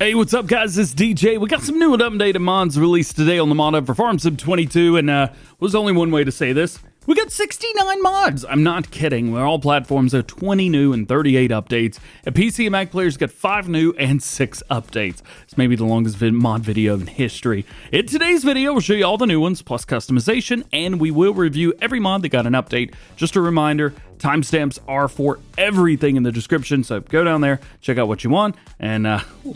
Hey, what's up, guys? It's DJ. We got some new and updated mods released today on the mod hub for Farm Sim 22, and there's only one way to say this. We got 69 mods. I'm not kidding. We're all platforms. There are 20 new and 38 updates. And PC and Mac players got 5 new and 6 updates. It's maybe the longest mod video in history. In today's video, we'll show you all the new ones, plus customization, and we will review every mod that got an update. Just a reminder, timestamps are for everything in the description, so go down there, check out what you want, and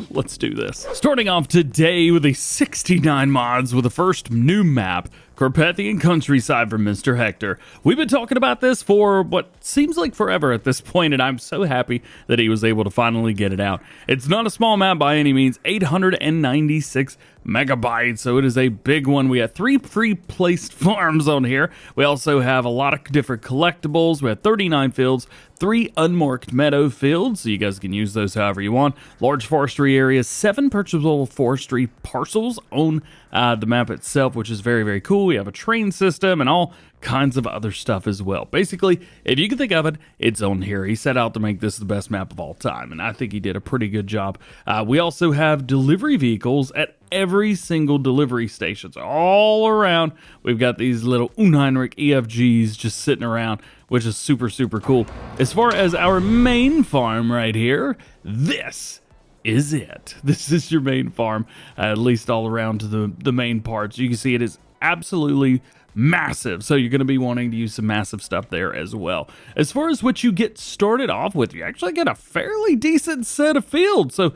let's do this. Starting off today with the 69 mods with the first new map, Carpathian Countryside from Mr. Hector. We've been talking about this for what seems like forever at this point, and I'm so happy that he was able to finally get it out. It's not a small map by any means, 896 megabytes, so it is a big one. We have 3 pre-placed farms on here. We also have a lot of different collectibles. We have 39 fields, 3 unmarked meadow fields, so you guys can use those however you want. Large forestry areas, 7 purchasable forestry parcels on the map itself, which is very, very cool. We have a train system and all kinds of other stuff as well. Basically, if you can think of it, it's on here. He set out to make this the best map of all time, and I think he did a pretty good job. We also have delivery vehicles at every single delivery station. So all around, we've got these little Unheinrich EFGs just sitting around, which is super, super cool. As far as our main farm right here, this is it. This is your main farm, at least all around to the main parts. You can see it is absolutely massive, so you're going to be wanting to use some massive stuff there as well. As far as what you get started off with, you actually get a fairly decent set of fields. So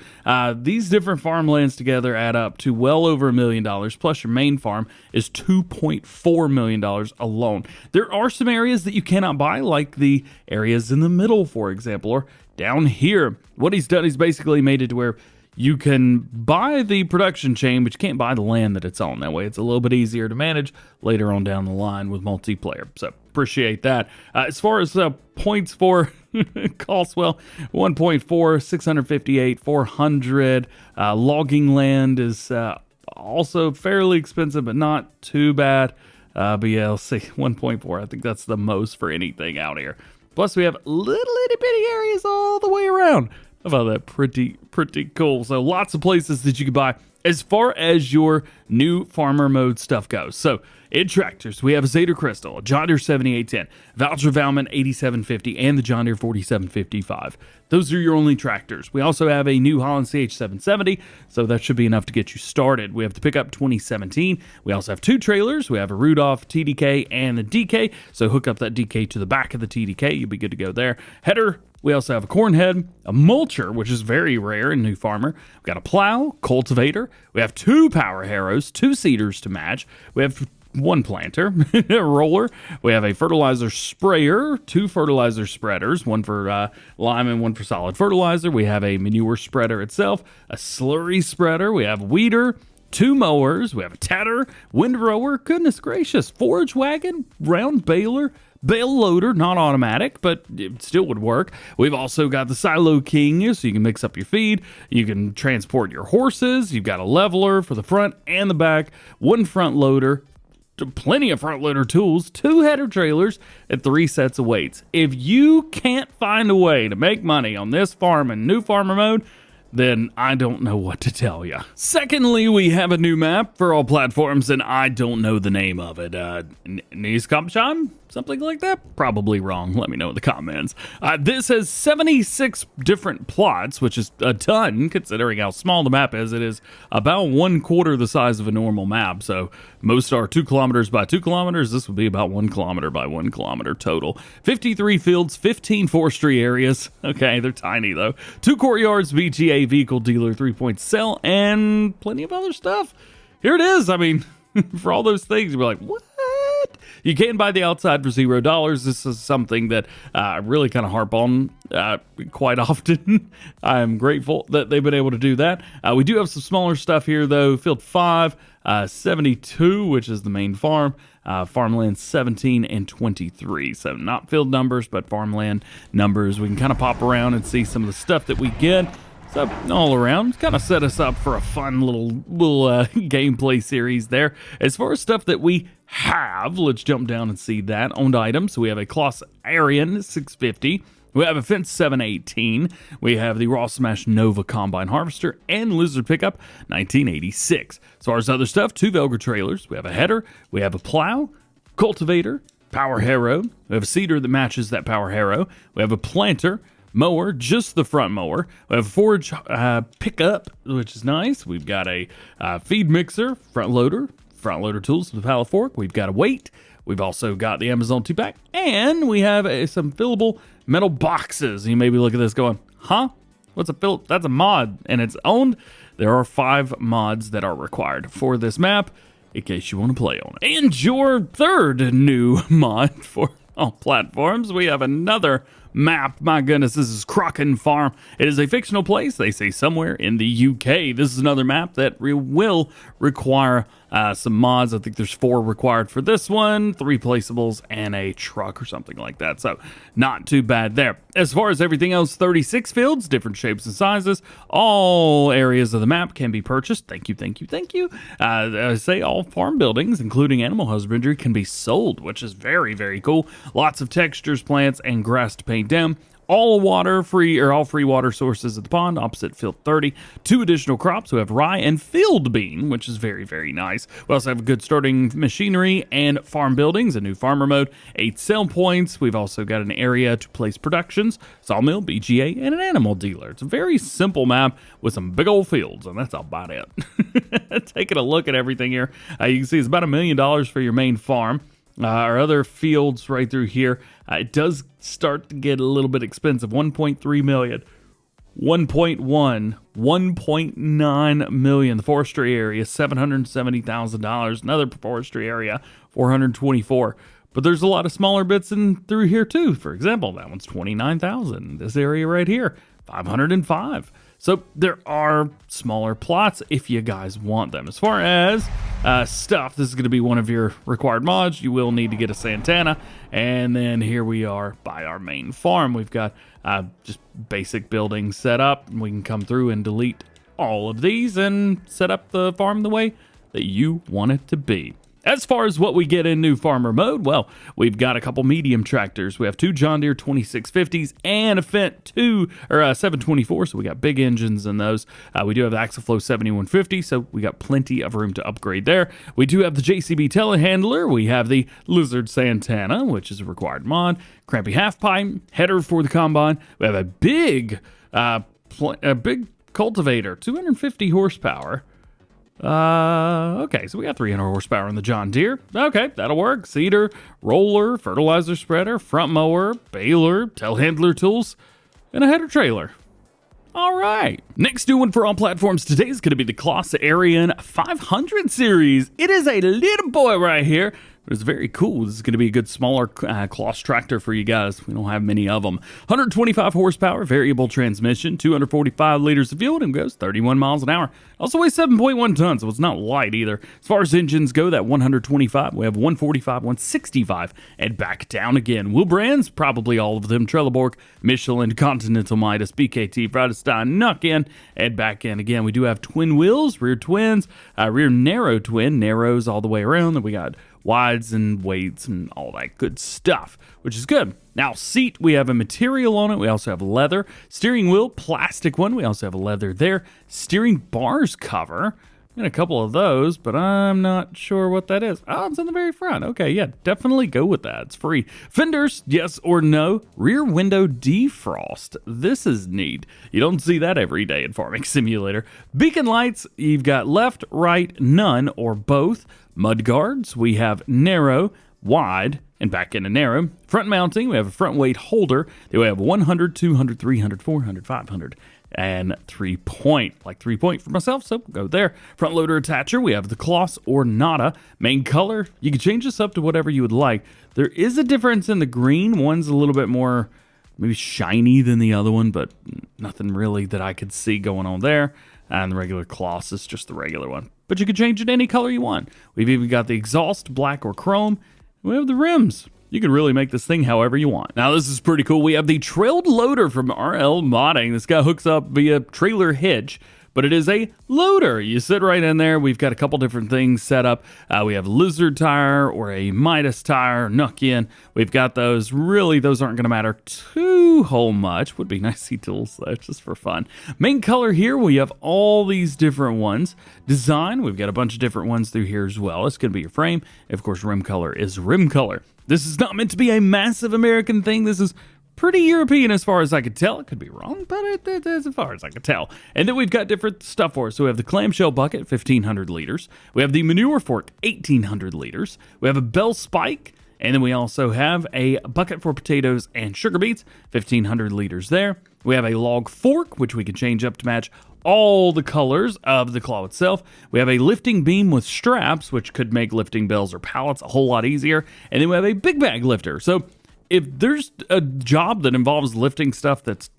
these different farmlands together add up to well over $1 million, plus your main farm is $2.4 million alone. There are some areas that you cannot buy, like the areas in the middle, for example, or down here. What he's done is basically made it to where you can buy the production chain, but you can't buy the land that it's on. That way it's a little bit easier to manage later on down the line with multiplayer. So appreciate that. As far as points for Caldwell, 1.4, 658, 400. Logging land is also fairly expensive, but not too bad. But yeah, let's see, 1.4. I think that's the most for anything out here. Plus we have little itty bitty areas all the way around. I found that pretty cool. So lots of places that you can buy as far as your new farmer mode stuff goes. So in tractors, we have a Zader Crystal, a John Deere 7810, Valtra Valmont 8750, and the John Deere 4755. Those are your only tractors. We also have a New Holland CH770, so that should be enough to get you started. We have the Pickup 2017. We also have 2 trailers. We have a Rudolph TDK and a DK, so hook up that DK to the back of the TDK. You'll be good to go there. Header. We also have a corn head, a mulcher, which is very rare in New Farmer. We've got a plow, cultivator. We have 2 power harrows, 2 seeders to match. We have 1 planter, a roller. We have a fertilizer sprayer, 2 fertilizer spreaders, 1 for lime and 1 for solid fertilizer. We have a manure spreader itself, a slurry spreader. We have a weeder, 2 mowers. We have a tedder, windrower, goodness gracious, forage wagon, round baler, bale loader, not automatic, but it still would work. We've also got the Silo King, so you can mix up your feed. You can transport your horses. You've got a leveler for the front and the back, 1 front loader, plenty of front loader tools, 2 header trailers, and 3 sets of weights. If you can't find a way to make money on this farm in New Farmer mode, then I don't know what to tell you. Secondly, we have a new map for all platforms, and I don't know the name of it. Knieskoppsheim? Something like that? Probably wrong. Let me know in the comments. This has 76 different plots, which is a ton considering how small the map is. It is about 1/4 the size of a normal map. So most are 2 kilometers by 2 kilometers. This would be about 1 kilometer by 1 kilometer total. 53 fields, 15 forestry areas. Okay, they're tiny though. 2 courtyards, BGA vehicle dealer, 3-point cell, and plenty of other stuff. Here it is. I mean, for all those things, you'll be like, what? You can buy the outside for $0. This is something that I really kind of harp on quite often. I'm grateful that they've been able to do that. We do have some smaller stuff here, though. Field 5, 72, which is the main farm. Farmland 17 and 23. So not field numbers, but farmland numbers. We can kind of pop around and see some of the stuff that we get. So all around, kind of set us up for a fun little gameplay series there. As far as stuff that we have, let's jump down and see that. Owned items. So we have a Claas Arion 650. We have a Fendt 718. We have the Raw Smash Nova Combine Harvester and Lizard Pickup 1986. As far as other stuff, 2 Velger trailers. We have a header. We have a plow, cultivator, power harrow. We have a seeder that matches that power harrow. We have a planter, mower, just the front mower. We have a forage pickup, which is nice. We've got a feed mixer, front loader tools with a pallet fork. We've got a weight. We've also got the Amazon 2-pack, and we have some fillable metal boxes. You may be looking at this going, huh? What's a fill? That's a mod, and it's owned. There are 5 mods that are required for this map, in case you want to play on it. And your third new mod for all platforms, we have another map. My goodness, this is Crocken Farm. It is a fictional place, they say, somewhere in the UK. This is another map that will require some mods. I think there's 4 required for this one, 3 placeables, and a truck or something like that. So not too bad there. As far as everything else, 36 fields, different shapes and sizes. All areas of the map can be purchased. Thank you. I say all farm buildings, including animal husbandry, can be sold, which is very, very cool. Lots of textures, plants, and grass to paint down. All free water sources at the pond opposite field 30. 2 additional crops. We have rye and field bean, which is very, very nice. We also have good starting machinery and farm buildings, a new farmer mode, 8 sell points. We've also got an area to place productions, sawmill, BGA, and an animal dealer. It's a very simple map with some big old fields, and that's about it. Taking a look at everything here, you can see it's about $1 million for your main farm. Our other fields right through here, it does start to get a little bit expensive. 1.3 million, 1.1, 1.9 million. The forestry area, $770,000. Another forestry area, 424. But there's a lot of smaller bits in through here too. For example, that one's 29,000. This area right here, 505. So there are smaller plots if you guys want them. As far as stuff, this is going to be one of your required mods. You will need to get a Santana. And then here we are by our main farm. We've got just basic buildings set up. We can come through and delete all of these and set up the farm the way that you want it to be. As far as what we get in new farmer mode, well, we've got a couple medium tractors. We have 2 John Deere 2650s and a Fendt 724, so we got big engines in those. We do have the Axoflow 7150, so we got plenty of room to upgrade there. We do have the JCB telehandler. We have the Lizard Santana, which is a required mod. Crampy half pipe, header for the combine. We have a big cultivator, 250 horsepower. Okay, so we got 300 horsepower in the John Deere. Okay, that'll work. Seeder, roller, fertilizer spreader, front mower, baler, telehandler tools, and a header trailer. All right. Next new one for all platforms today is going to be the Claas Arion 500 series. It is a little boy right here. It's very cool. This is going to be a good smaller Claas tractor for you guys. We don't have many of them. 125 horsepower, variable transmission, 245 liters of fuel, and goes 31 miles an hour. Also weighs 7.1 tons, so it's not light either. As far as engines go, that 125, we have 145, 165, and back down again. Wheel brands, probably all of them. Trelleborg, Michelin, Continental Midas, BKT, Vredestein, Nuck-in, and back in again. We do have twin wheels, rear twins, rear narrow twin, narrows all the way around. Then we got wides and weights and all that good stuff, which is good. Now, seat, we have a material on it. We also have leather. Steering wheel, plastic one. We also have a leather there. Steering bars cover. And a couple of those, but I'm not sure what that is. Oh, it's in the very front. Okay, yeah, definitely go with that. It's free. Fenders, yes or no. Rear window defrost. This is neat. You don't see that every day in Farming Simulator. Beacon lights, you've got left, right, none, or both. Mud guards, we have narrow, wide, and back into narrow. Front mounting, we have a front weight holder. Then we have 100, 200, 300, 400, 500. And 3-point, like 3-point for myself, so go there. Front loader attacher, we have the Claas or Nada. Main color, you can change this up to whatever you would like. There is a difference in the green. One's a little bit more maybe shiny than the other one, but nothing really that I could see going on there. And the regular Claas is just the regular one. But you can change it any color you want. We've even got the exhaust, black or chrome. We have the rims. You can really make this thing however you want. Now, this is pretty cool. We have the trailed loader from RL Modding. This guy hooks up via trailer hitch, but it is a loader. You sit right in there. We've got a couple different things set up. We have lizard tire or a Midas tire, Nokian. We've got those. Really, those aren't going to matter too whole much. Would be nice to see tools though, just for fun. Main color here, we have all these different ones. Design, we've got a bunch of different ones through here as well. It's going to be your frame. Of course, rim color is rim color. This is not meant to be a massive American thing. This is pretty European as far as I could tell. It could be wrong, but it as far as I could tell. And then we've got different stuff for us. So we have the clamshell bucket, 1,500 liters. We have the manure fork, 1,800 liters. We have a bell spike. And then we also have a bucket for potatoes and sugar beets, 1,500 liters there. We have a log fork, which we can change up to match all the colors of the claw itself. We have a lifting beam with straps, which could make lifting bells or pallets a whole lot easier. And then we have a big bag lifter. So if there's a job that involves lifting stuff that's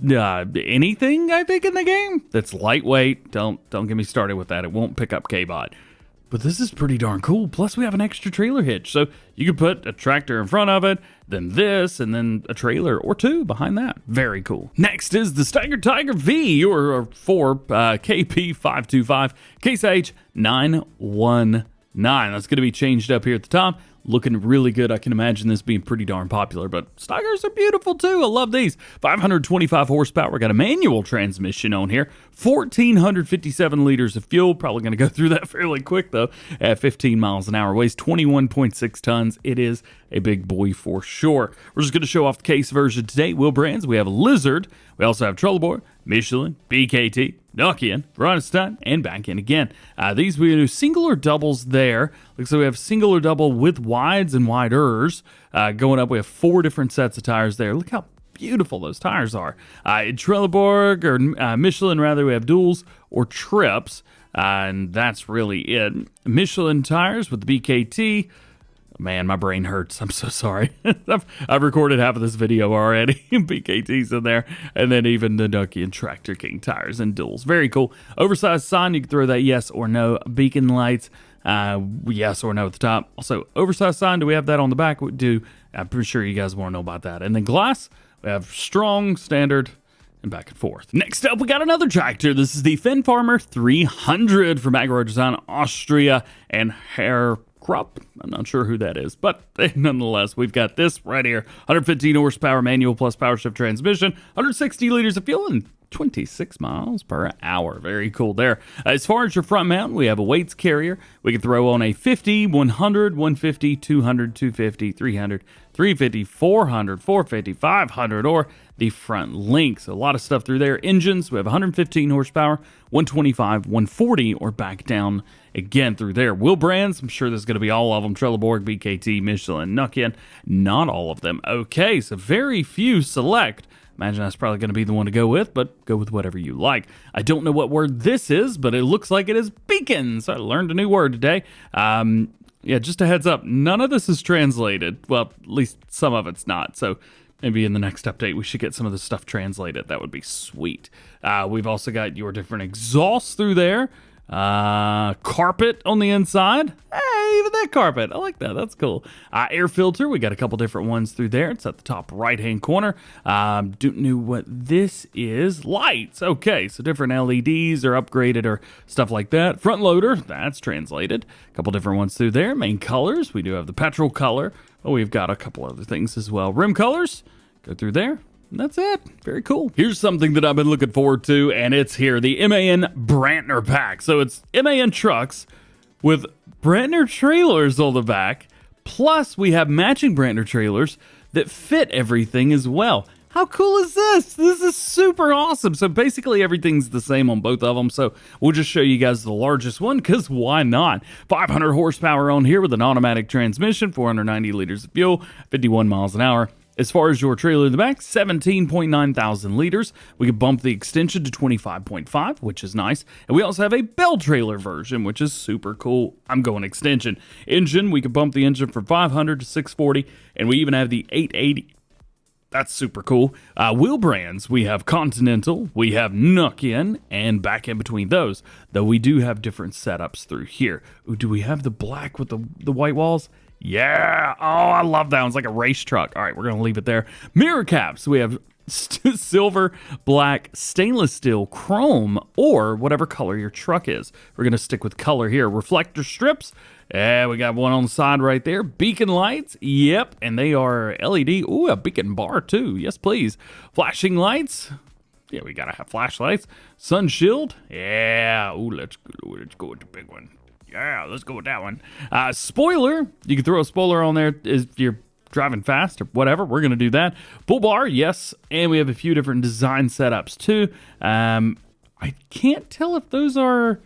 anything, I think, in the game that's lightweight, don't get me started with that. It won't pick up K-Bot. But this is pretty darn cool. Plus, we have an extra trailer hitch. So you could put a tractor in front of it, then this, and then a trailer or two behind that. Very cool. Next is the Steiger Tiger V, or 4 KP525 CaseIH 919. That's going to be changed up here at the top. Looking really good. I can imagine this being pretty darn popular, but Steigers are beautiful too. I love these. 525 horsepower. We got a manual transmission on here. 1,457 liters of fuel. Probably going to go through that fairly quick though. At 15 miles an hour. Weighs 21.6 tons. It is a big boy for sure. We're just going to show off the case version today. Wheel brands. We have a Lizard. We also have Trelleborg, Michelin, BKT, Nokian, Ronstein, and back in again. These we do single or doubles there. Looks like we have single or double with wides and widers. Going up, we have 4 different sets of tires there. Look how beautiful those tires are. In Trelleborg, or Michelin rather, we have duals or trips. And that's really it. Michelin tires with the BKT. Man, my brain hurts. I'm so sorry. I've recorded half of this video already. BKT's in there. And then even the Nokian Tractor King tires and duals. Very cool. Oversized sign. You can throw that yes or no. Beacon lights. Yes or no at the top. Also, oversized sign. Do we have that on the back? We do. I'm pretty sure you guys want to know about that. And then glass. We have strong, standard, and back and forth. Next up, we got another tractor. This is the Fendt Farmer 300 from Agro Design Austria and Herr Krupp. I'm not sure who that is, but nonetheless, we've got this right here. 115 horsepower manual plus power shift transmission, 160 liters of fuel, and 26 miles per hour. Very cool there. As far as your front mount, we have a weights carrier. We can throw on a 50, 100, 150, 200, 250, 300, 350, 400, 450, 500, or the front link. So a lot of stuff through there. Engines, we have 115 horsepower, 125, 140, or back down again through there. Wheel brands, I'm sure there's going to be all of them. Trelleborg, BKT, Michelin, Nokian. Not all of them. Okay, so very few select. Imagine that's probably going to be the one to go with, but go with whatever you like. I don't know what word this is, but it looks like it is beacon. So I learned a new word today. Yeah, just a heads up, none of this is translated. Well, at least some of it's not. So maybe in the next update, we should get some of this stuff translated. That would be sweet. We've also got your different exhausts through there. Carpet on the inside. Hey, even that carpet. I like that. That's cool. Air filter. We got a couple different ones through there. It's at the top right-hand corner. Don't know what this is. Lights. Okay, so different LEDs are upgraded or stuff like that. Front loader. That's translated. A couple different ones through there. Main colors. We do have the petrol color. Oh, we've got a couple other things as well. Rim colors. Go through there. And that's it. Very cool. Here's something that I've been looking forward to, and it's here. The MAN Brantner Pack. So it's MAN trucks with Brantner trailers on the back. Plus, we have matching Brantner trailers that fit everything as well. How cool is this? This is super awesome. So basically everything's the same on both of them. So we'll just show you guys the largest one, because why not? 500 horsepower on here with an automatic transmission, 490 liters of fuel, 51 miles an hour. As far as your trailer in the back, 17.9 thousand liters. We can bump the extension to 25.5, which is nice. And we also have a Bale trailer version, which is super cool. I'm going extension. Engine, we can bump the engine from 500 to 640. And we even have the 880. That's super cool. Wheel brands, we have Continental, we have Nokian, and back in between those, though we do have different setups through here. Ooh, do we have the black with the white walls? Yeah. Oh, I love that one. It's like a race truck. All right, we're going to leave it there. Mirror caps. We have silver, black, stainless steel, chrome, or whatever color your truck is. We're going to stick with color here. Reflector strips. Yeah, we got one on the side right there. Beacon lights. Yep, and they are LED. Ooh, a beacon bar too. Yes, please. Flashing lights. Yeah, we got to have flashlights. Sun shield. Yeah. Ooh, let's go with the big one. Yeah, let's go with that one. Spoiler. You can throw a spoiler on there if you're driving fast or whatever. We're going to do that. Bull bar, yes. And we have a few different design setups too. I can't tell if those are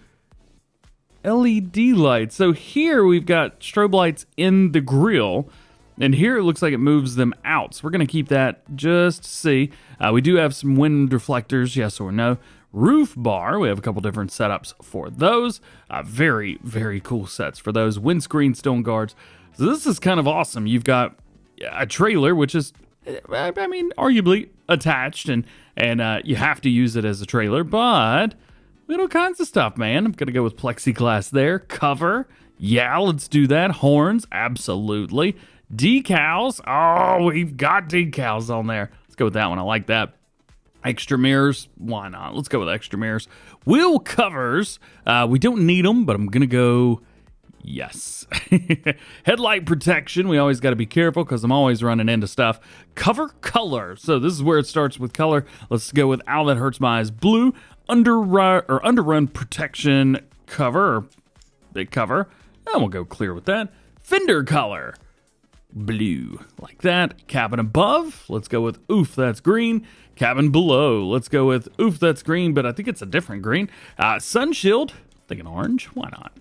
LED lights. So here we've got strobe lights in the grill. And here it looks like it moves them out. So we're going to keep that just to see. We do have some wind reflectors, yes or no. Roof bar, we have a couple different setups for those. Very, very cool sets for those. Windscreen stone guards. So this is kind of awesome. You've got a trailer, which is, I mean, arguably attached, and you have to use it as a trailer, but all kinds of stuff, man. I'm going to go with plexiglass there. Cover, yeah, let's do that. Horns, absolutely. Decals, oh, we've got decals on there. Let's go with that one. I like that. Extra mirrors, why not? Let's go with extra mirrors. Wheel covers, we don't need them, but I'm going to go yes. Headlight protection, we always got to be careful because I'm always running into stuff. Cover color, so this is where it starts with color. Let's go with Ow That Hurts My Eyes blue. Underrun protection cover, or big cover, and we'll go clear with that. Fender color, blue, like that. Cabin above, let's go with oof, that's green. Cabin below, let's go with oof, that's green, but I think it's a different green. Sun shield, thinking orange, why not?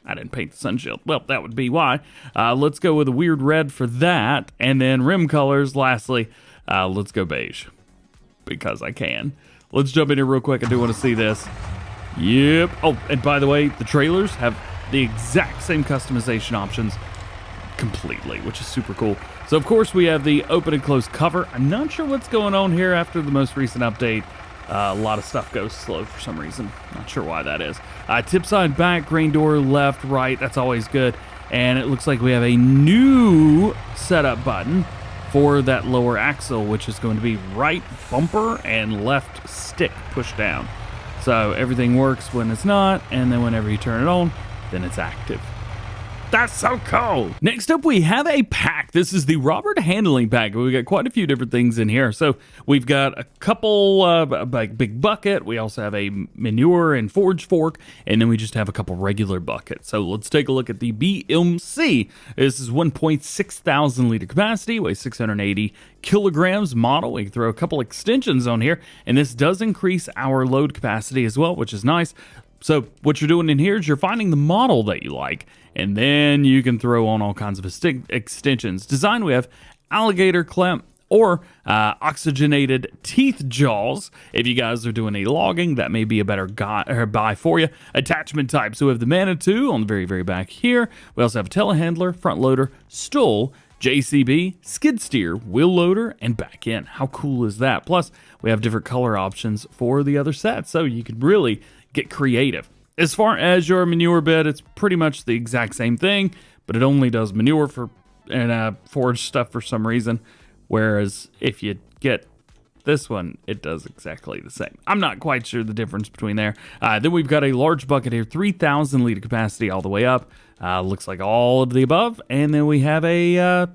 I didn't paint the sun shield. Well, that would be why. Let's go with a weird red for that. And then rim colors, lastly, let's go beige. Because I can. Let's jump in here real quick. I do want to see this. Yep. Oh, and by the way, the trailers have the exact same customization options completely, which is super cool. So, of course, we have the open and close cover. I'm not sure what's going on here after the most recent update. A lot of stuff goes slow for some reason. Not sure why that is. Tip side back, grain door left, right. That's always good. And it looks like we have a new setup button for that lower axle, which is going to be right bumper and left stick pushed down. So everything works when it's not, and then whenever you turn it on, then it's active. That's so cool. Next up, we have a pack. This is the Robert Handling Pack. We've got quite a few different things in here. So we've got a couple big bucket. We also have a manure and forage fork, and then we just have a couple regular buckets. So let's take a look at the BMC. This is 1.6 thousand liter capacity, weighs 680 kilograms model. We can throw a couple extensions on here, and this does increase our load capacity as well, which is nice. So what you're doing in here is you're finding the model that you like, and then you can throw on all kinds of extensions. Design, we have alligator clamp or oxygenated teeth jaws. If you guys are doing a logging, that may be a better buy for you. Attachment type, so we have the Manitou on the very, very back here. We also have a telehandler, front loader, stool, JCB, skid steer, wheel loader, and back end. How cool is that? Plus, we have different color options for the other sets, so you can really get creative. As far as your manure bed, it's pretty much the exact same thing, but it only does manure and forage stuff for some reason. Whereas if you get this one, it does exactly the same. I'm not quite sure the difference between there. Then we've got a large bucket here, 3,000 liter capacity all the way up. Looks like all of the above. And then we have a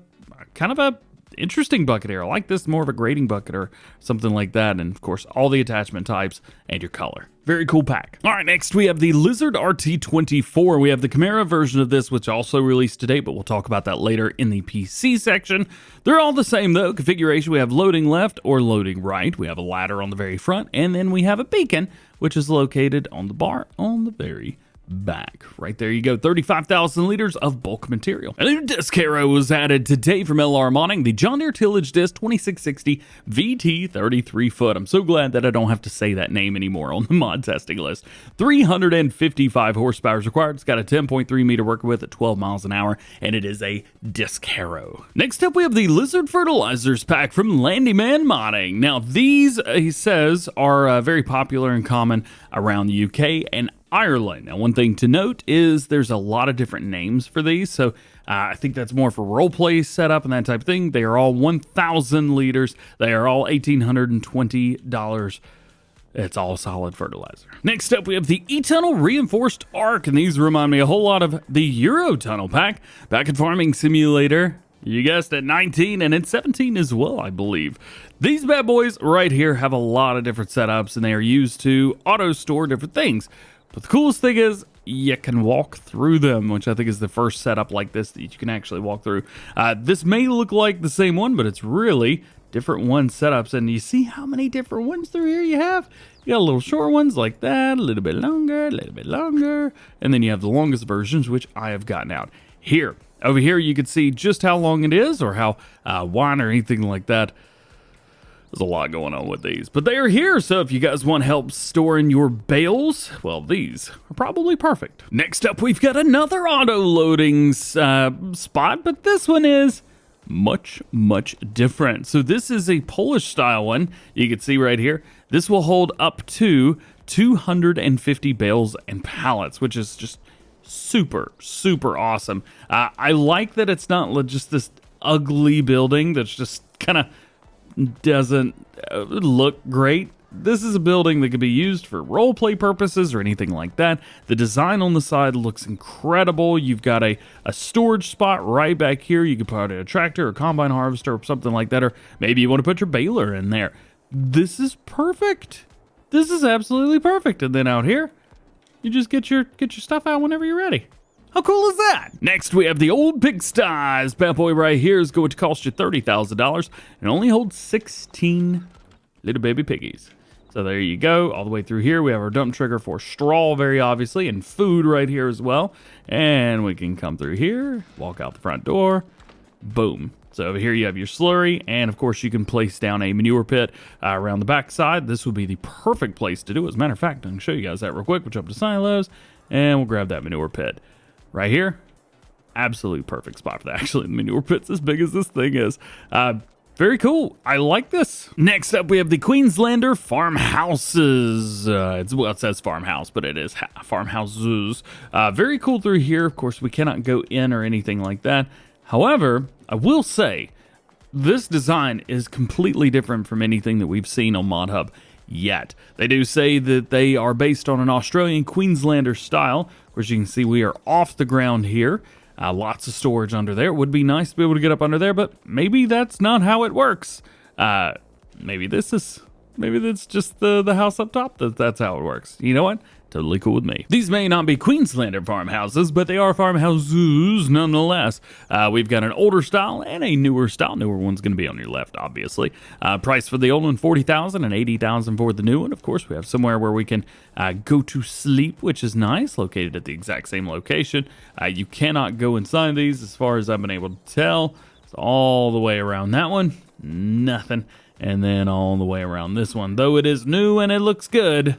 kind of a interesting bucket here. I like this, more of a grading bucket or something like that. And of course, all the attachment types and your color. Very cool pack. All right, next we have the Lizard RT24. We have the Camaro version of this, which also released today, but we'll talk about that later in the PC section. They're all the same though. Configuration, we have loading left or loading right. We have a ladder on the very front, and then we have a beacon, which is located on the bar on the very back. Right there you go, 35,000 liters of bulk material. A new disc harrow was added today from LR Modding, the John Deere Tillage Disc 2660 VT 33 foot. I'm so glad that I don't have to say that name anymore on the mod testing list. 355 horsepower is required. It's got a 10.3 meter working width at 12 miles an hour, and it is a disc harrow. Next up, we have the Lizard Fertilizers pack from Landyman Modding. Now these, he says, are very popular and common around the UK, and Ireland. Now, one thing to note is there's a lot of different names for these, so I think that's more for role play setup and that type of thing. They are all 1,000 liters. They are all $1,820. It's all solid fertilizer. Next up, we have the Etunnel Reinforced Arc, and these remind me a whole lot of the Tunnel Pack back in Farming Simulator. You guessed it, 19, and it's 17 as well, I believe. These bad boys right here have a lot of different setups, and they are used to auto-store different things. But the coolest thing is you can walk through them, which I think is the first setup like this that you can actually walk through. This may look like the same one, but it's really different one setups. And you see how many different ones through here you have? You got little short ones like that, a little bit longer, and then you have the longest versions, which I have gotten out here. Over here, you can see just how long it is or how wide or anything like that. There's a lot going on with these, but they are here, so if you guys want help storing your bales, well, these are probably perfect. Next up, we've got another auto-loading spot, but this one is much different. So this is a Polish-style one. You can see right here. This will hold up to 250 bales and pallets, which is just super awesome. I like that it's not just this ugly building that's just kind of doesn't look great. This is a building that could be used for role play purposes or anything like that. The design on the side looks incredible. You've got a storage spot right back here. You could put a tractor or combine harvester or something like that, or maybe you want to put your baler in there. This is perfect. This is absolutely perfect. And then out here, you just get your stuff out whenever you're ready. How cool is that? Next, we have the old Pigsty. Bad boy right here is going to cost you $30,000 and only holds 16 little baby piggies. So there you go. All the way through here, we have our dump trigger for straw, very obviously, and food right here as well. And we can come through here, walk out the front door, boom. So over here you have your slurry, and of course you can place down a manure pit around the back side. This would be the perfect place to do it. As a matter of fact, I can show you guys that real quick. We'll jump to silos, and we'll grab that manure pit. Right here, absolutely perfect spot for that. Actually, the manure pit's as big as this thing is. Very cool. I like this. Next up, we have the Queenslander Farmhouses. Well, it says farmhouse, but it is farmhouses. Very cool through here. Of course, we cannot go in or anything like that. However, I will say this design is completely different from anything that we've seen on ModHub yet. They do say that they are based on an Australian Queenslander style. Of course, you can see we are off the ground here. Lots of storage under there. It would be nice to be able to get up under there, but maybe that's not how it works. Maybe that's just the house up top. That's how it works. You know what? Totally cool with me. These may not be Queenslander farmhouses, but they are farmhouses nonetheless. We've got an older style and a newer style. Newer one's going to be on your left, obviously. Price for the old one, $40,000 and $80,000 for the new one. Of course, we have somewhere where we can go to sleep, which is nice, located at the exact same location. You cannot go inside these, as far as I've been able to tell. It's all the way around that one, nothing. And then all the way around this one. Though it is new and it looks good,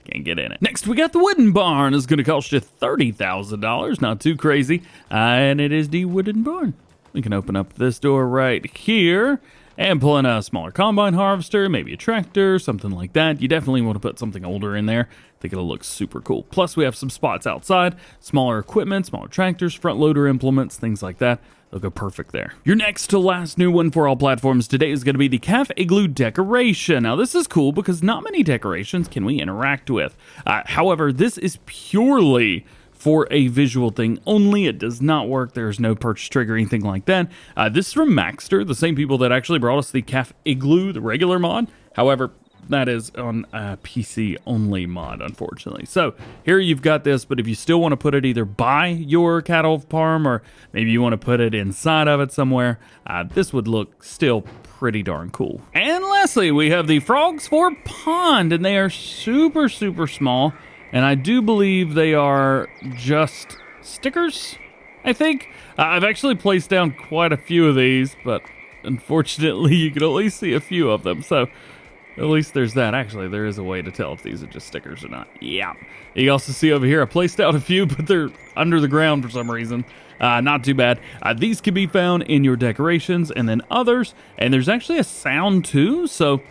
can't get in it. Next, we got the wooden barn. It's going to cost you $30,000. Not too crazy. And it is the wooden barn. We can open up this door right here and pull in a smaller combine harvester, maybe a tractor, something like that. You definitely want to put something older in there. I think it'll look super cool. Plus, we have some spots outside, smaller equipment, smaller tractors, front loader implements, things like that. They'll go perfect there. Your next to last new one for all platforms today is going to be the calf igloo decoration. Now, this is cool because not many decorations can we interact with. However, this is purely for a visual thing only. It does not work. There's no purchase trigger or anything like that. This is from Maxter, the same people that actually brought us the calf igloo, the regular mod. However, that is on a PC only mod, unfortunately. So here you've got this, but if you still want to put it either by your cattle farm or maybe you want to put it inside of it somewhere, this would look still pretty darn cool. And lastly, we have the frogs for pond, and they are super small. And I do believe they are just stickers, I think. I've actually placed down quite a few of these, but unfortunately you can only see a few of them. So at least there's that. Actually, there is a way to tell if these are just stickers or not. Yeah. You also see over here, I placed out a few, but they're under the ground for some reason. Not too bad. These can be found in your decorations and then others. And there's actually a sound too. So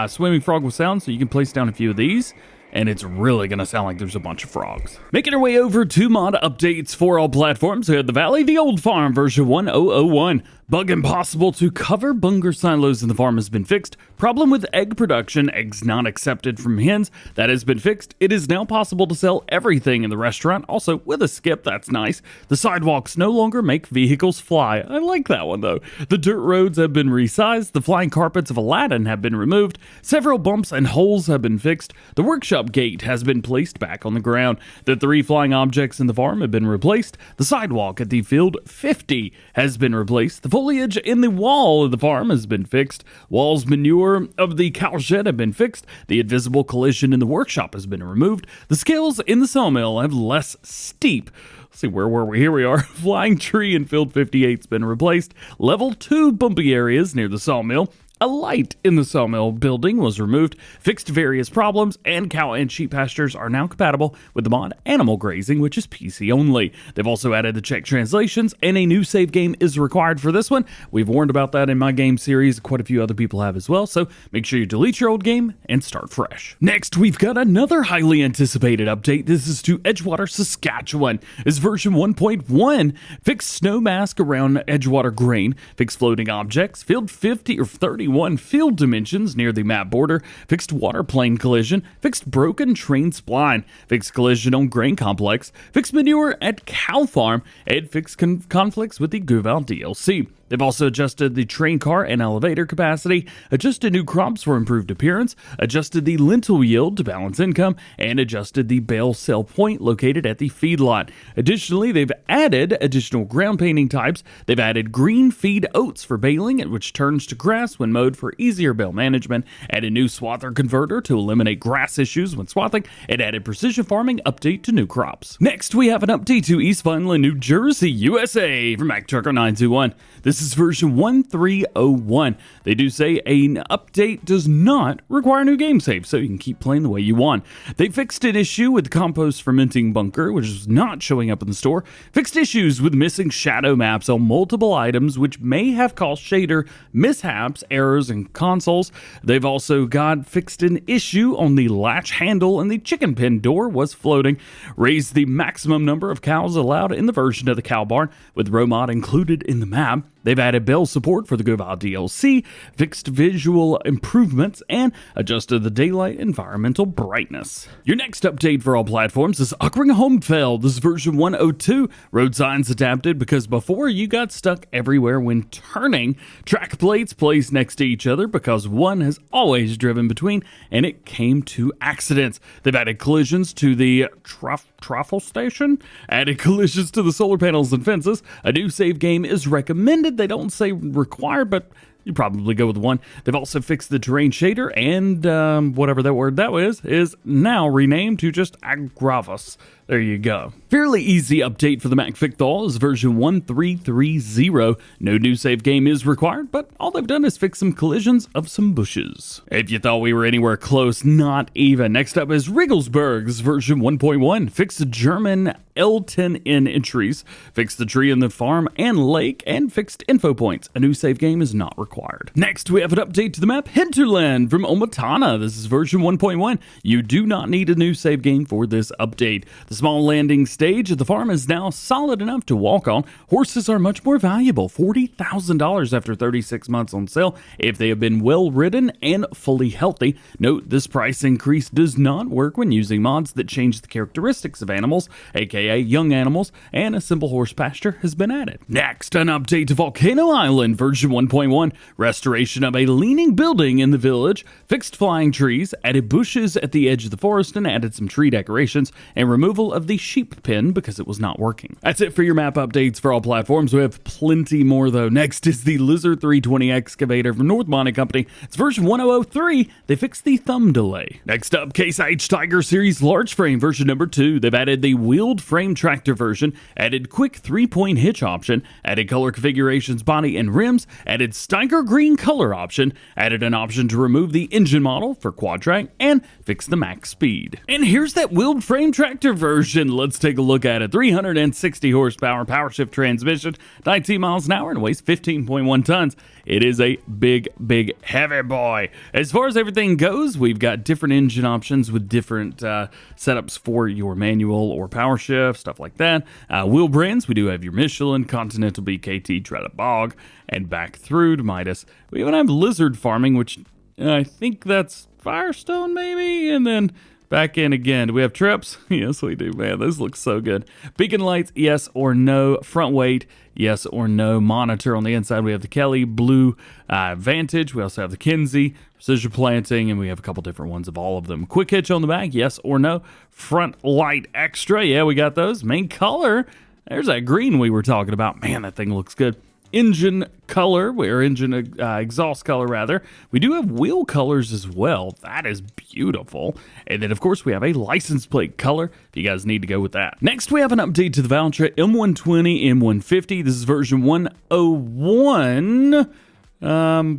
swimming frog with sound, so you can place down a few of these. and it's really going to sound like there's a bunch of frogs. Making our way over to mod updates for all platforms, we have the Valley, the Old Farm, version 1001. Bug impossible to cover bunker silos in the farm has been fixed. Problem with egg production, eggs not accepted from hens, that has been fixed. It is now possible to sell everything in the restaurant, also with a skip, that's nice. The sidewalks no longer make vehicles fly. I like that one though. The dirt roads have been resized. The flying carpets of Aladdin have been removed. Several bumps and holes have been fixed. The workshop gate has been placed back on the ground. The 3 flying objects in the farm have been replaced. The sidewalk at the field 50 has been replaced. The foliage in the wall of the farm has been fixed. Walls manure of the cow shed have been fixed. The invisible collision in the workshop has been removed. The scales in the sawmill have less steep. Let's see, where were we? Here we are. Flying tree in field 58 has been replaced. Level 2 bumpy areas near the sawmill. A light in the sawmill building was removed, fixed various problems, and cow and sheep pastures are now compatible with the mod Animal Grazing, which is PC only. They've also added the Czech translations, and a new save game is required for this one. We've warned about that in my game series, quite a few other people have as well, so make sure you delete your old game and start fresh. Next, we've got another highly anticipated update. This is to Edgewater Saskatchewan. It's version 1.1. Fixed snow mask around Edgewater grain, fixed floating objects, field 50 or 31 field dimensions near the map border, fixed water plane collision, fixed broken train spline, fixed collision on grain complex, fixed manure at cow farm, and fixed conflicts with the Guval DLC. They've also adjusted the train car and elevator capacity, adjusted new crops for improved appearance, adjusted the lentil yield to balance income, and adjusted the bale sell point located at the feedlot. Additionally, they've added additional ground painting types. They've added green feed oats for baling, which turns to grass when mowed for easier bale management, added new swather converter to eliminate grass issues when swathing, and added precision farming update to new crops. Next, we have an update to East Vineland, New Jersey, USA from MacTrucker921. This is version 1301. They do say an update does not require a new game save, so you can keep playing the way you want. They fixed an issue with the compost fermenting bunker, which is not showing up in the store. Fixed issues with missing shadow maps on multiple items, which may have caused shader mishaps, errors, and consoles. They've also got fixed an issue on the latch handle and the chicken pen door was floating. Raised the maximum number of cows allowed in the version of the cow barn, with row mod included in the map. They've added Bale support for the Guval DLC, fixed visual improvements, and adjusted the daylight environmental brightness. Your next update for all platforms is Aukrug Homfeld. This is version 102. Road signs adapted because before you got stuck everywhere when turning. Track plates placed next to each other because one has always driven between, and it came to accidents. They've added collisions to the trafo station, added collisions to the solar panels and fences. A new save game is recommended. They don't say required, but you probably go with one. They've also fixed the terrain shader, and whatever that word that is now renamed to just AgroMasz. There you go. Fairly easy update for the Mac Fichthal is version 1330. No new save game is required, but all they've done is fix some collisions of some bushes. If you thought we were anywhere close, not even. Next up is Regelsberg's version 1.1. Fix the German L10N entries, fix the tree in the farm and lake, and fixed info points. A new save game is not required. Next, we have an update to the map Hinterland from Omatana. This is version 1.1. You do not need a new save game for this update. The small landing stage of the farm is now solid enough to walk on. Horses are much more valuable, $40,000 after 36 months on sale if they have been well ridden and fully healthy. Note, this price increase does not work when using mods that change the characteristics of animals, aka young animals, and a simple horse pasture has been added. Next, an update to Volcano Island version 1.1. Restoration of a leaning building in the village, fixed flying trees, added bushes at the edge of the forest, and added some tree decorations, and removal of the sheep pen because it was not working. That's it for your map updates for all platforms. We have plenty more though. Next is the Lizard 320 excavator from North Bonnet Company. It's version 1003. They fixed the thumb delay. Next up, CaseIH Steiger series large frame version number 2. They've added the wheeled frame tractor version, added quick 3-point hitch option, added color configurations, body and rims, added Steiger green color option, added an option to remove the engine model for quad track, and fixed the max speed. And here's that wheeled frame tractor version. Let's take a look at it. 360 horsepower power shift transmission, 19 miles an hour, and weighs 15.1 tons. it is a big, big, heavy boy. As far as everything goes, we've got different engine options with different setups for your manual or power shift, stuff like that. Wheel brands, we do have your Michelin, Continental, BKT, Tread Bog, and back through to Midas. We even have Lizard Farming, which I think that's Firestone maybe, and then back in again. Do we have trips? Yes, we do, man. This looks so good. Beacon lights, yes or no. Front weight, yes or no. Monitor on the inside. We have the Kelly Blue Vantage. We also have the Kinsey Precision Planting, and we have a couple different ones of all of them. Quick hitch on the back, yes or no. Front light extra, yeah, we got those. Main color, there's that green we were talking about. Man, that thing looks good. Engine color, or engine exhaust color rather. We do have wheel colors as well. That is beautiful. And then of course we have a license plate color if you guys need to go with that. Next we have an update to the Valtra M120-M150. This is version 101,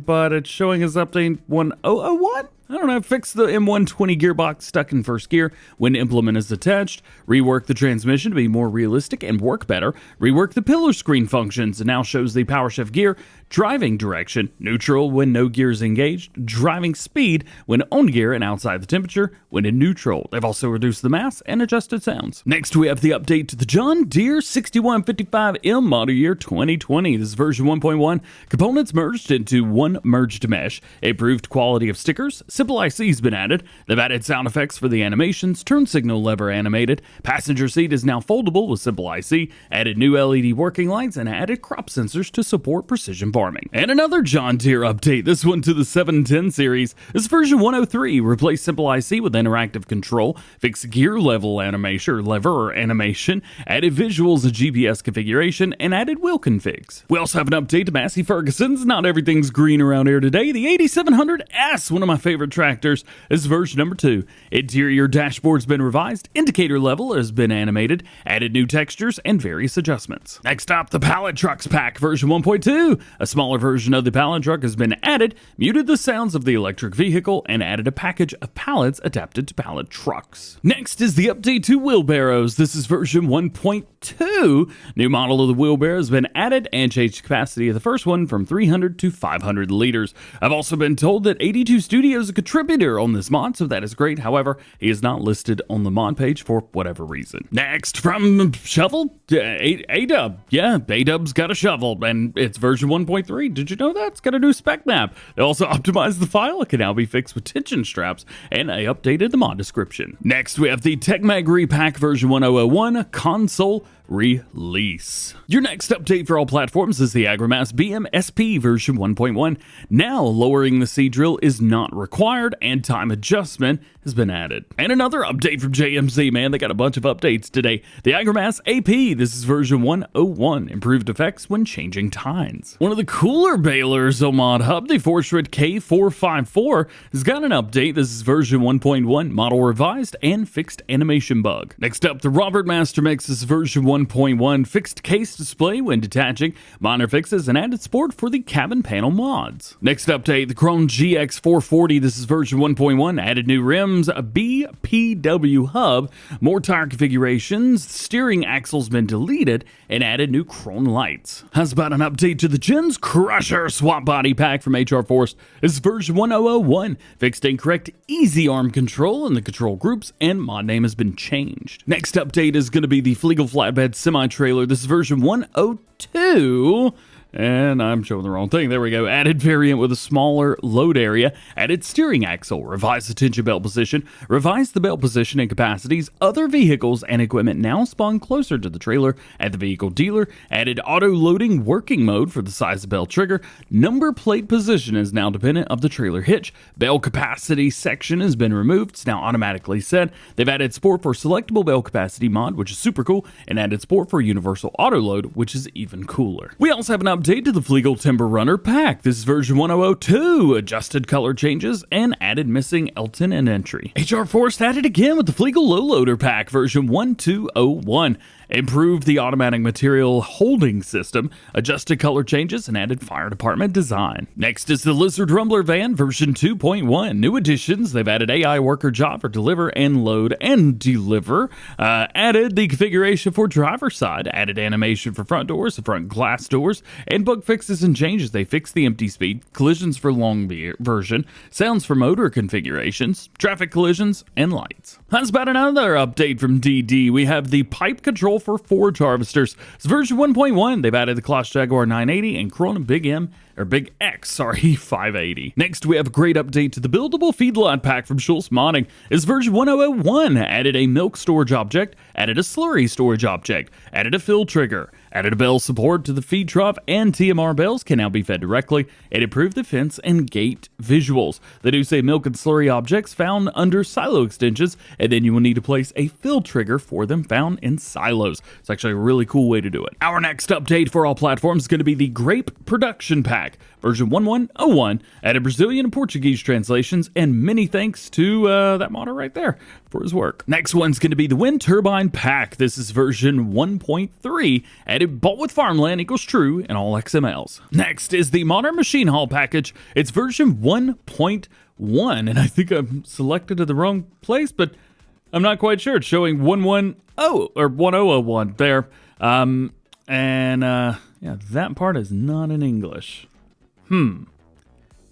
but it's showing us update 1001. I don't know, fix the M120 gearbox stuck in first gear when implement is attached, rework the transmission to be more realistic and work better, rework the pillar screen functions, and now shows the power shift gear, driving direction, neutral when no gear is engaged, driving speed when on gear and outside the temperature when in neutral. They've also reduced the mass and adjusted sounds. Next we have the update to the John Deere 6155M model year 2020. This is version 1.1. Components merged into one merged mesh. Improved quality of stickers. Simple IC's been added. They've added sound effects for the animations. Turn signal lever animated. Passenger seat is now foldable with simple IC. Added new LED working lights and added crop sensors to support precision farming. And another John Deere update. This one to the 710 series. This is version 103. Replace simple IC with interactive control. Fix gear level animation or lever animation. Added visuals and GPS configuration and added wheel configs. We also have an update to Massey Ferguson's. Not everything's green around here today. The 8700S, one of my favorite tractors, is version number 2. Interior dashboard's been revised, indicator level has been animated, added new textures and various adjustments. Next up, the Pallet Trucks Pack version 1.2. A smaller version of the pallet truck has been added, muted the sounds of the electric vehicle, and added a package of pallets adapted to pallet trucks. Next is the update to wheelbarrows. This is version 1.2. New model of the wheelbarrow has been added and changed capacity of the first one from 300 to 500 liters. I've also been told that 82 Studios contributor on this mod, so that is great. However, he is not listed on the mod page for whatever reason. Next, from Shovel, A-Dub. Yeah, A-Dub's got a shovel, and it's version 1.3. Did you know that? It's got a new spec map. They also optimized the file. It can now be fixed with tension straps, and I updated the mod description. Next, we have the Techmagri Pack version 1001 console release. Your next update for all platforms is the AgroMasz BM SP version 1.1. Now, lowering the seed drill is not required and time adjustment has been added. And another update from JMZ, man, they got a bunch of updates today. The AgroMasz AP, this is version 101, improved effects when changing tines. One of the cooler balers on Mod Hub, the Fortschritt K454, has got an update. This is version 1.1, model revised and fixed animation bug. Next up, the Robert Master Mix, this is version 1.1, fixed case display when detaching, minor fixes, and added support for the cabin panel mods. Next update, the Chrome GX440, this is version 1.1, added new rims, a BPW hub, more tire configurations, steering axle's been deleted, and added new chrome lights. How's about an update to the Gens Crusher Swap Body Pack from HR Force? This is version 1001, fixed incorrect easy arm control in the control groups, and mod name has been changed. Next update is going to be the Flegel Flatbed Semi-Trailer. This is version 102. And I'm showing the wrong thing. There we go. Added variant with a smaller load area. Added steering axle. Revised the tension belt position. Revised the belt position and capacities. Other vehicles and equipment now spawn closer to the trailer at the vehicle dealer. Added auto loading working mode for the size of belt trigger. Number plate position is now dependent of the trailer hitch. Bell capacity section has been removed. It's now automatically set. They've added support for selectable bell capacity mod, which is super cool, and added support for universal auto load, which is even cooler. We also have an update to the Flegel Timber Runner Pack. This is version 102, adjusted color changes, and added missing Elton and entry. HR Force added again with the Flegel Low Loader Pack, version 1201. Improved the automatic material holding system, adjusted color changes, and added fire department design. Next is the Lizard Rumbler Van version 2.1. New additions, they've added AI worker job for deliver and load and deliver, added the configuration for driver side, added animation for front doors, the front glass doors, and bug fixes and changes. They fix the empty speed, collisions for long version, sounds for motor configurations, traffic collisions, and lights. That's about another update from DD. We have the pipe control for forage harvesters. It's version 1.1. They've added the Claas Jaguar 980 and Corona Big X 580. Next, we have a great update to the buildable feedlot pack from Schultz Modding. It's version 1001. Added a milk storage object, added a slurry storage object, added a fill trigger, added a bale support to the feed trough, and TMR bales can now be fed directly, and improved the fence and gate visuals. They do say milk and slurry objects found under silo extensions, and then you will need to place a fill trigger for them found in silos. It's actually a really cool way to do it. Our next update for all platforms is going to be the Grape Production Pack, version 1101, added Brazilian and Portuguese translations, and many thanks to that modder right there for his work. Next one's going to be the Wind Turbine Pack. This is version 1.3, added bought with farmland equals true in all XMLs. Next is the Modern Machine Haul package. It's version 1.1, and I think I'm selected to the wrong place, but I'm not quite sure. It's showing 110 or 1001 there. Yeah, that part is not in English.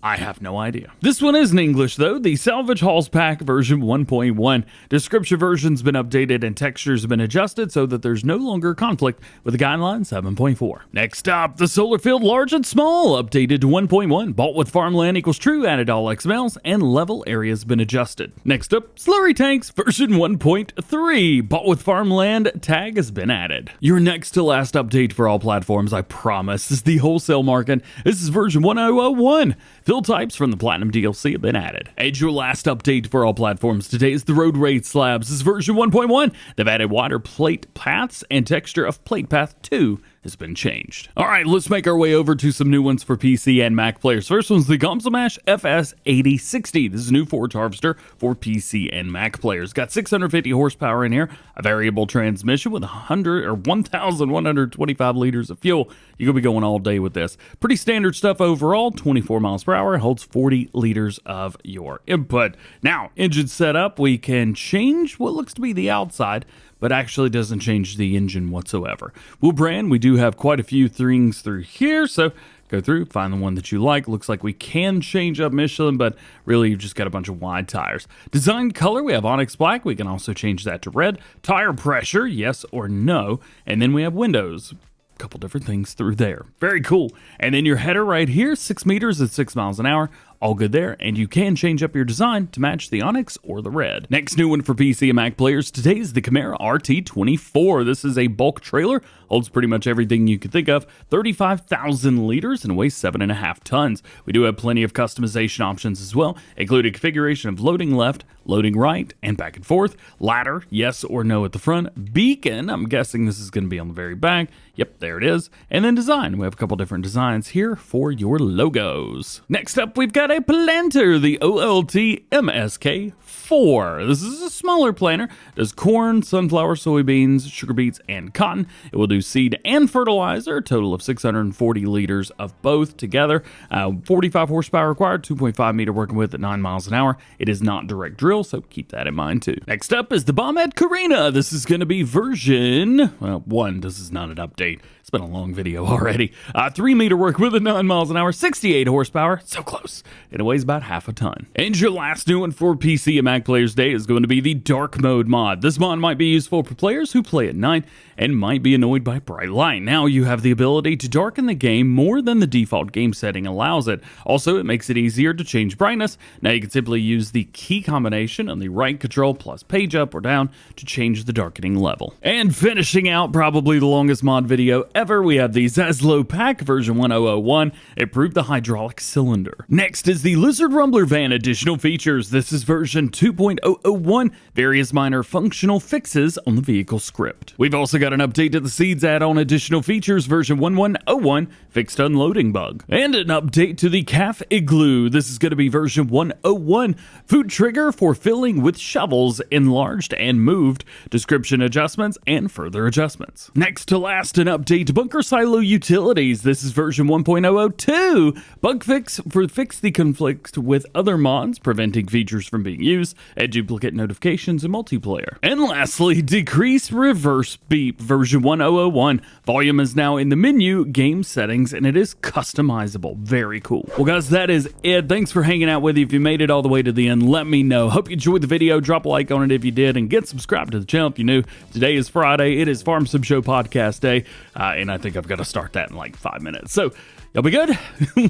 I have no idea. This one is in English, though. The Salvage Hauls Pack version 1.1. Description version's been updated and textures have been adjusted so that there's no longer conflict with the guideline 7.4. Next up, the Solar Field Large and Small, updated to 1.1. Bought with farmland equals true, added all XMLs, and level areas been adjusted. Next up, Slurry Tanks version 1.3. Bought with farmland tag has been added. Your next to last update for all platforms, I promise, is the wholesale market. This is version 1001. Fill types from the Platinum DLC have been added. And your last update for all platforms today is the Road Raid Slabs. This is version 1.1. They've added wider plate paths, and texture of plate path 2 has been changed. All right, let's make our way over to some new ones for PC and Mac players. First one's the Gomsamash FS8060. This is a new forage harvester for PC and Mac players. Got 650 horsepower in here, a variable transmission with 1,125 liters of fuel. You're gonna be going all day with this. Pretty standard stuff overall, 24 miles per hour, holds 40 liters of your input. Now, engine setup, we can change what looks to be the outside, but actually doesn't change the engine whatsoever. We'll brand, we do have quite a few things through here, so go through, find the one that you like. Looks like we can change up Michelin, but really you've just got a bunch of wide tires. Design color, we have Onyx Black. We can also change that to red. Tire pressure, yes or no. And then we have windows. Couple different things through there. Very cool. And then your header right here, 6 meters at 6 miles an hour. All good there, and you can change up your design to match the Onyx or the red. Next new one for PC and Mac players today is the Camaro RT24. This is a bulk trailer, holds pretty much everything you could think of, 35,000 liters and weighs 7.5 tons. We do have plenty of customization options as well, including configuration of loading left, loading right, and back and forth, ladder, yes or no at the front, beacon, I'm guessing this is going to be on the very back, yep, there it is, and then design. We have a couple different designs here for your logos. Next up, we've got a planter, the OLT MSK4. This is a smaller planter, does corn, sunflower, soybeans, sugar beets, and cotton. It will do seed and fertilizer, a total of 640 liters of both together. 45 horsepower required, 2.5 meter working width at 9 miles an hour. It is not direct drill, so keep that in mind too. Next up is the Bombette Carina. This is going to be version 1. This is not an update. It's been a long video already. 3 meter work with 9 miles an hour, 68 horsepower, so close. It weighs about half a ton. And your last new one for PC and Mac players today is going to be the Dark Mode mod. This mod might be useful for players who play at night and might be annoyed by bright light. Now you have the ability to darken the game more than the default game setting allows it. Also, it makes it easier to change brightness. Now you can simply use the key combination on the right control plus page up or down to change the darkening level. And finishing out probably the longest mod video ever, we have the Zaslow Pack version 1001. Improved the hydraulic cylinder. Next is the Lizard Rumbler Van additional features. This is version 2.001. Various minor functional fixes on the vehicle script. We've also got an update to the Seeds add-on additional features version 1101, fixed unloading bug. And an update to the Calf Iglu. This is going to be version 101. Food trigger for filling with shovels enlarged and moved. Description adjustments and further adjustments. Next to last, an update to Bunker Silo Utilities. This is version 1.002. Bug fix for fix the conflict with other mods, preventing features from being used, add duplicate notifications in multiplayer. And lastly, decrease reverse beep version 1001. Volume is now in the menu, game settings, and it is customizable. Very cool. Well guys, that is it. Thanks for hanging out with you. If you made it all the way to the end, let me know. Hope you enjoyed the video. Drop a like on it if you did, and get subscribed to the channel if you're new. Today is Friday. It is Farm Sim Show podcast day, and I think I've got to start that in like 5 minutes. So y'all be good.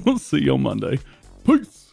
We'll see you on Monday. Peace.